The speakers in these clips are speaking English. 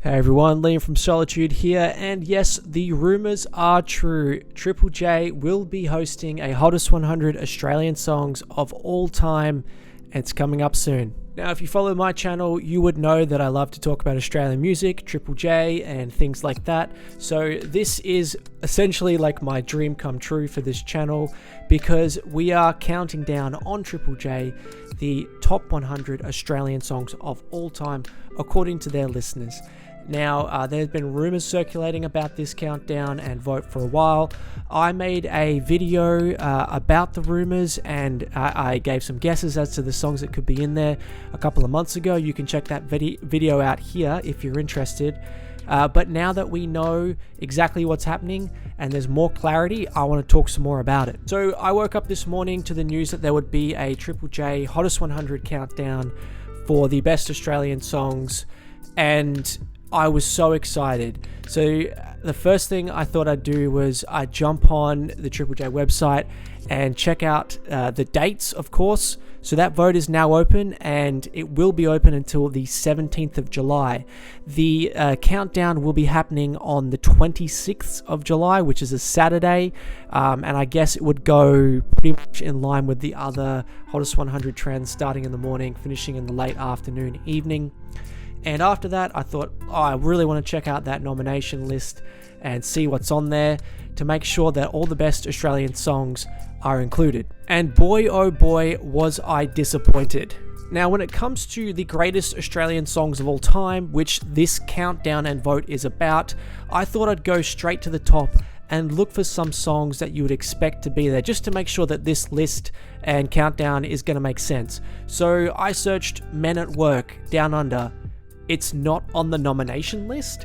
Hey everyone, Liam from Solitude here, and yes, the rumours are true. Triple J will be hosting a Hottest 100 Australian songs of all time. It's coming up soon. Now, if you follow my channel, you would know that I love to talk about Australian music, Triple J, and things like that. So this is essentially like my dream come true for this channel, because we are counting down on Triple J the top 100 Australian songs of all time, according to their listeners. Now, there have been rumors circulating about this countdown and vote for a while. I made a video about the rumors, and I gave some guesses as to the songs that could be in there a couple of months ago. You can check that video out here if you're interested. But now that we know exactly what's happening and there's more clarity, I want to talk some more about it. So I woke up this morning to the news that there would be a Triple J Hottest 100 countdown for the best Australian songs, and I was so excited. So the first thing I thought I'd do was I'd jump on the Triple J website and check out the dates, of course. So that vote is now open, and it will be open until the 17th of July. The countdown will be happening on the 26th of July, which is a Saturday, and I guess it would go pretty much in line with the other Hottest 100 trends, starting in the morning, finishing in the late afternoon, evening. And after that, I thought, I really want to check out that nomination list and see what's on there to make sure that all the best Australian songs are included. And boy, oh boy, was I disappointed. Now, when it comes to the greatest Australian songs of all time, which this countdown and vote is about, I thought I'd go straight to the top and look for some songs that you would expect to be there, just to make sure that this list and countdown is going to make sense. So I searched Men at Work, Down Under. It's not on the nomination list?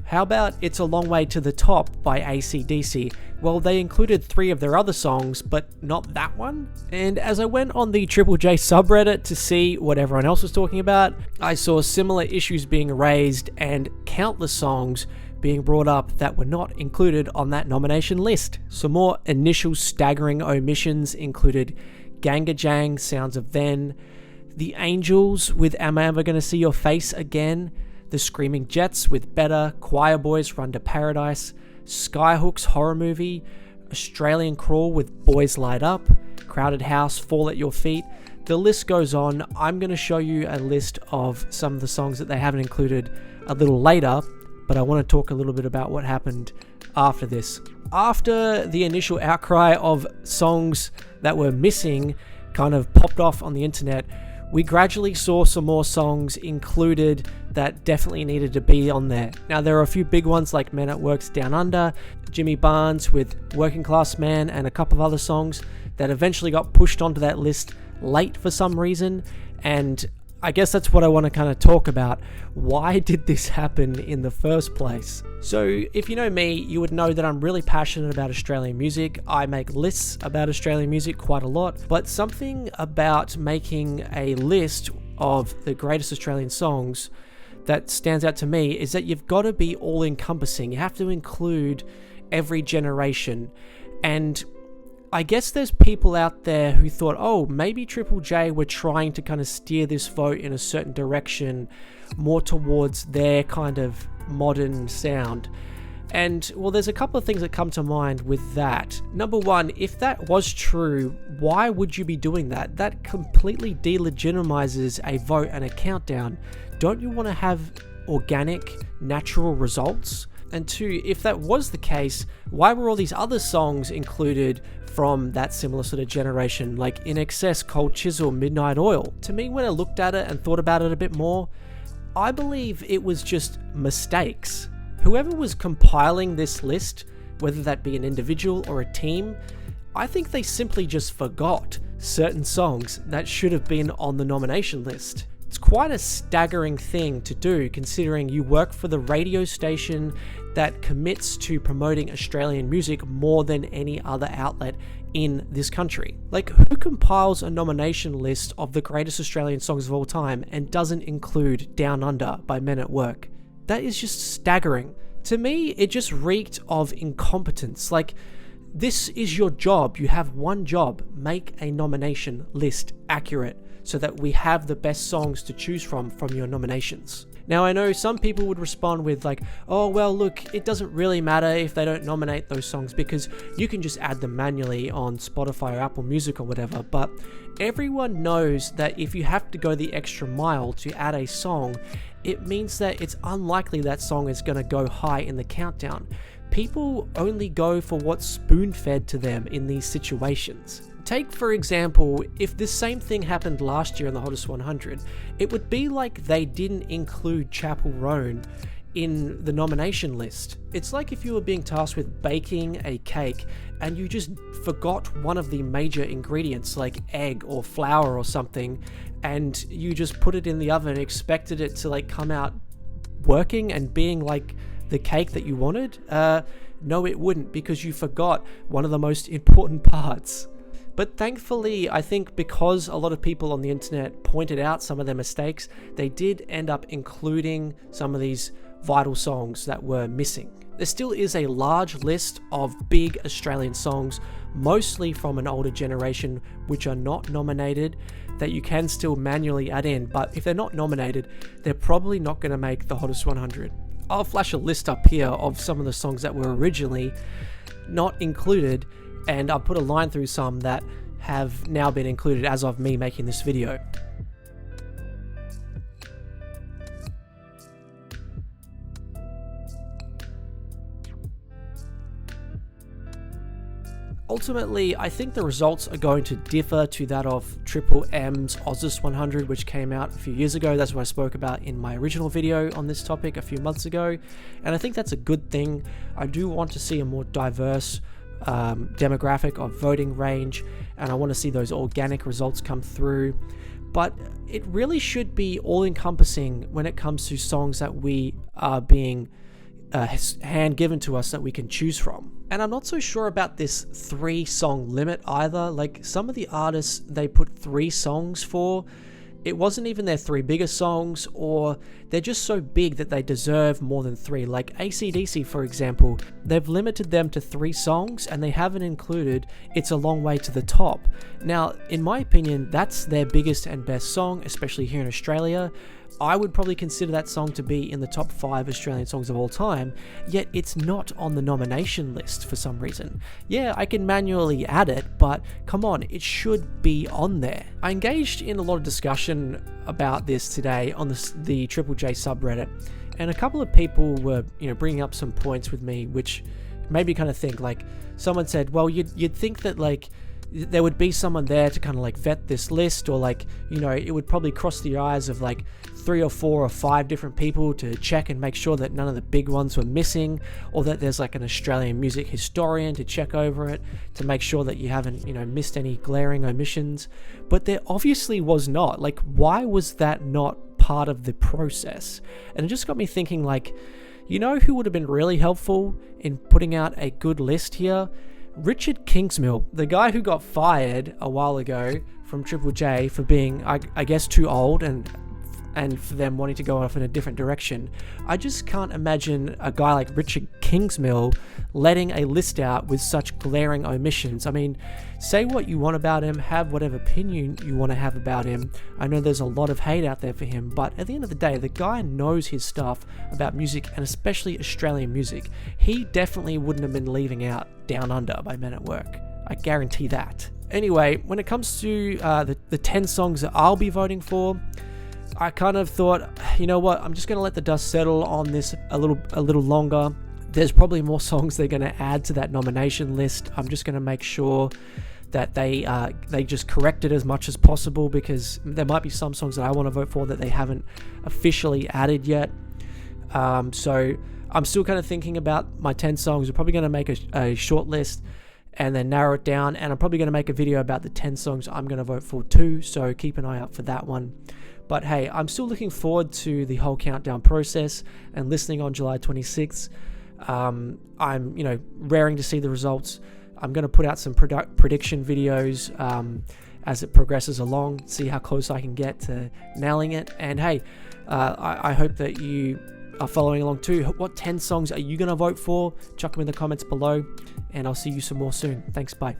How about It's a Long Way to the Top by AC/DC? Well, they included 3 of their other songs, but not that one. And as I went on the Triple J subreddit to see what everyone else was talking about, I saw similar issues being raised and countless songs being brought up that were not included on that nomination list. Some more initial staggering omissions included Ganga Jang, Sounds of Then, The Angels with Am I Ever Gonna See Your Face Again, The Screaming Jets with Better, Choir Boys, Run to Paradise, Skyhook's Horror Movie, Australian Crawl with Boys Light Up, Crowded House, Fall at Your Feet. The list goes on. I'm going to show you a list of some of the songs that they haven't included a little later, but I want to talk a little bit about what happened after this. After the initial outcry of songs that were missing kind of popped off on the internet, we gradually saw some more songs included that definitely needed to be on there. Now, there are a few big ones like Men at Work's Down Under, Jimmy Barnes with Working Class Man, and a couple of other songs that eventually got pushed onto that list late for some reason. And I guess that's what I want to kind of talk about. Why did this happen in the first place? So if you know me, you would know that I'm really passionate about Australian music. I make lists about Australian music quite a lot, but something about making a list of the greatest Australian songs that stands out to me is that you've got to be all encompassing. You have to include every generation. And I guess there's people out there who thought, oh, maybe Triple J were trying to kind of steer this vote in a certain direction, more towards their kind of modern sound. And, well, there's a couple of things that come to mind with that. Number one, if that was true, why would you be doing that? That completely delegitimizes a vote and a countdown. Don't you want to have organic, natural results? And 2, if that was the case, why were all these other songs included from that similar sort of generation, like INXS, Cold Chisel, Midnight Oil? To me, when I looked at it and thought about it a bit more, I believe it was just mistakes. Whoever was compiling this list, whether that be an individual or a team, I think they simply just forgot certain songs that should have been on the nomination list. It's quite a staggering thing to do, considering you work for the radio station that commits to promoting Australian music more than any other outlet in this country. Like, who compiles a nomination list of the greatest Australian songs of all time and doesn't include Down Under by Men at Work? That is just staggering. To me, it just reeked of incompetence. Like, this is your job. You have one job. Make a nomination list accurate so that we have the best songs to choose from your nominations. Now, I know some people would respond with like, oh, well, look, it doesn't really matter if they don't nominate those songs because you can just add them manually on Spotify or Apple Music or whatever. But everyone knows that if you have to go the extra mile to add a song, it means that it's unlikely that song is going to go high in the countdown. People only go for what's spoon-fed to them in these situations. Take, for example, if this same thing happened last year in the Hottest 100, it would be like they didn't include Chapel Roan in the nomination list. It's like if you were being tasked with baking a cake and you just forgot one of the major ingredients like egg or flour or something, and you just put it in the oven and expected it to like come out working and being like the cake that you wanted. No, it wouldn't, because you forgot one of the most important parts. But thankfully, I think because a lot of people on the internet pointed out some of their mistakes, they did end up including some of these vital songs that were missing. There still is a large list of big Australian songs, mostly from an older generation, which are not nominated, that you can still manually add in. But if they're not nominated, they're probably not going to make the Hottest 100. I'll flash a list up here of some of the songs that were originally not included, and I'll put a line through some that have now been included as of me making this video. Ultimately, I think the results are going to differ to that of Triple M's Ozzest 100, which came out a few years ago. That's what I spoke about in my original video on this topic a few months ago, and I think that's a good thing. I do want to see a more diverse demographic of voting range, and I want to see those organic results come through. But it really should be all-encompassing when it comes to songs that we are being hand given to us that we can choose from. And I'm not so sure about this 3-song limit either. Like, some of the artists they put 3 songs for, it wasn't even their 3 biggest songs, or they're just so big that they deserve more than 3. Like AC/DC, for example, they've limited them to 3 songs and they haven't included It's a Long Way to the Top. Now, in my opinion, that's their biggest and best song, especially here in Australia. I would probably consider that song to be in the top 5 Australian songs of all time, yet it's not on the nomination list for some reason. Yeah, I can manually add it, but come on, it should be on there. I engaged in a lot of discussion about this today on the Triple J subreddit, and a couple of people were, bringing up some points with me, which made me kind of think. Like, someone said, well, you'd think that like there would be someone there to kind of like vet this list, or like, it would probably cross the eyes of like 3 or 4 or 5 different people to check and make sure that none of the big ones were missing, or that there's like an Australian music historian to check over it to make sure that you haven't, missed any glaring omissions. But there obviously was not. Like, why was that not part of the process? And it just got me thinking, like, who would have been really helpful in putting out a good list here? Richard Kingsmill, the guy who got fired a while ago from Triple J for being, I guess, too old and for them wanting to go off in a different direction. I just can't imagine a guy like Richard Kingsmill letting a list out with such glaring omissions. I mean, say what you want about him, have whatever opinion you want to have about him. I know there's a lot of hate out there for him, but at the end of the day, the guy knows his stuff about music, and especially Australian music. He definitely wouldn't have been leaving out Down Under by Men at Work. I guarantee that. Anyway, when it comes to the 10 songs that I'll be voting for, I kind of thought, you know what, I'm just going to let the dust settle on this a little longer. There's probably more songs they're going to add to that nomination list. I'm just going to make sure that they just correct it as much as possible, because there might be some songs that I want to vote for that they haven't officially added yet. So I'm still kind of thinking about my 10 songs. We're probably going to make a short list and then narrow it down, and I'm probably going to make a video about the 10 songs I'm going to vote for too, so keep an eye out for that one. But hey, I'm still looking forward to the whole countdown process and listening on July 26th. I'm, raring to see the results. I'm going to put out some prediction videos as it progresses along, see how close I can get to nailing it. And hey, I hope that you are following along too. What 10 songs are you going to vote for? Chuck them in the comments below, and I'll see you some more soon. Thanks, bye.